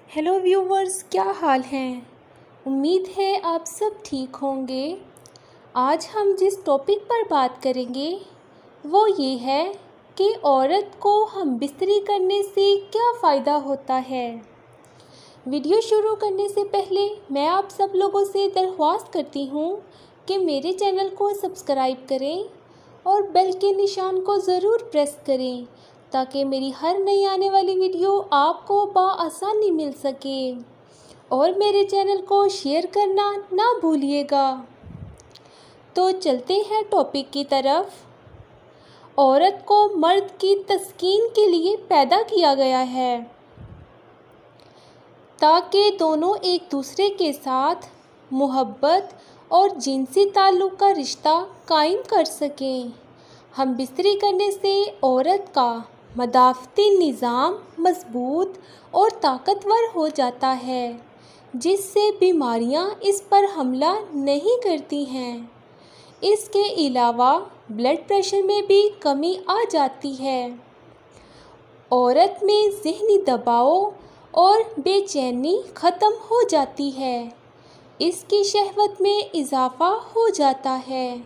Hello viewers, क्या हाल हैं। उम्मीद है आप सब ठीक होंगे। आज हम जिस टॉपिक पर बात करेंगे वो ये है कि औरत को हम बिस्तरी करने से क्या फ़ायदा होता है। वीडियो शुरू करने से पहले मैं आप सब लोगों से दरख्वास्त करती हूँ कि मेरे चैनल को सब्सक्राइब करें और बेल के निशान को ज़रूर प्रेस करें ताकि मेरी हर नई आने वाली वीडियो आपको बआसानी मिल सके। और मेरे चैनल को शेयर करना ना भूलिएगा। तो चलते हैं टॉपिक की तरफ। औरत को मर्द की तस्कीन के लिए पैदा किया गया है ताकि दोनों एक दूसरे के साथ मोहब्बत और जिनसी ताल्लुक़ का रिश्ता कायम कर सकें। हम बिस्तरी करने से औरत का मदाफ़ती निज़ाम मज़बूत और ताकतवर हो जाता है, जिससे बीमारियां इस पर हमला नहीं करती हैं। इसके अलावा ब्लड प्रेशर में भी कमी आ जाती है। औरत में ज़हनी दबाव और बेचैनी ख़त्म हो जाती है। इसकी शहवत में इजाफ़ा हो जाता है।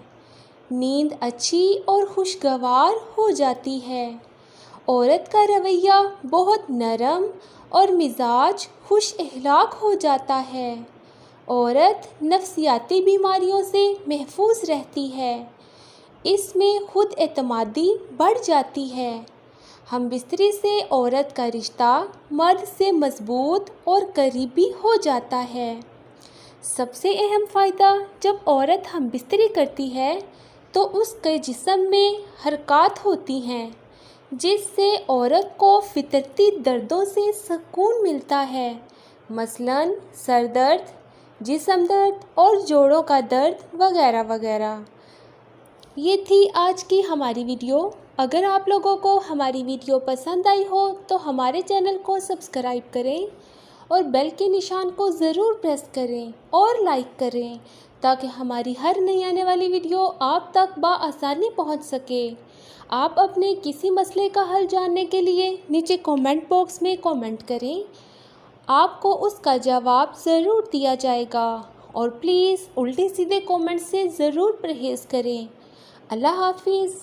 नींद अच्छी और खुशगवार हो जाती है। औरत का रवैया बहुत नरम और मिजाज खुश अखलाक हो जाता है। औरत नफ्सियाती बीमारियों से महफूज रहती है। इसमें खुद एतमादी बढ़ जाती है। हम बिस्तरी से औरत का रिश्ता मर्द से मजबूत और करीबी हो जाता है। सबसे अहम फ़ायदा, जब औरत हम बिस्तरी करती है तो उसके जिस्म में हरकत होती हैं, जिससे औरत को फितरती दर्दों से सुकून मिलता है। मसलन सर दर्द, जिस्म दर्द और जोड़ों का दर्द वगैरह वगैरह। ये थी आज की हमारी वीडियो। अगर आप लोगों को हमारी वीडियो पसंद आई हो तो हमारे चैनल को सब्सक्राइब करें और बेल के निशान को ज़रूर प्रेस करें और लाइक करें ताकि हमारी हर नई आने वाली वीडियो आप तक बआसानी पहुंच सके। आप अपने किसी मसले का हल जानने के लिए नीचे कमेंट बॉक्स में कमेंट करें, आपको उसका जवाब ज़रूर दिया जाएगा। और प्लीज़ उल्टे सीधे कमेंट से ज़रूर परहेज़ करें। अल्लाह हाफिज़।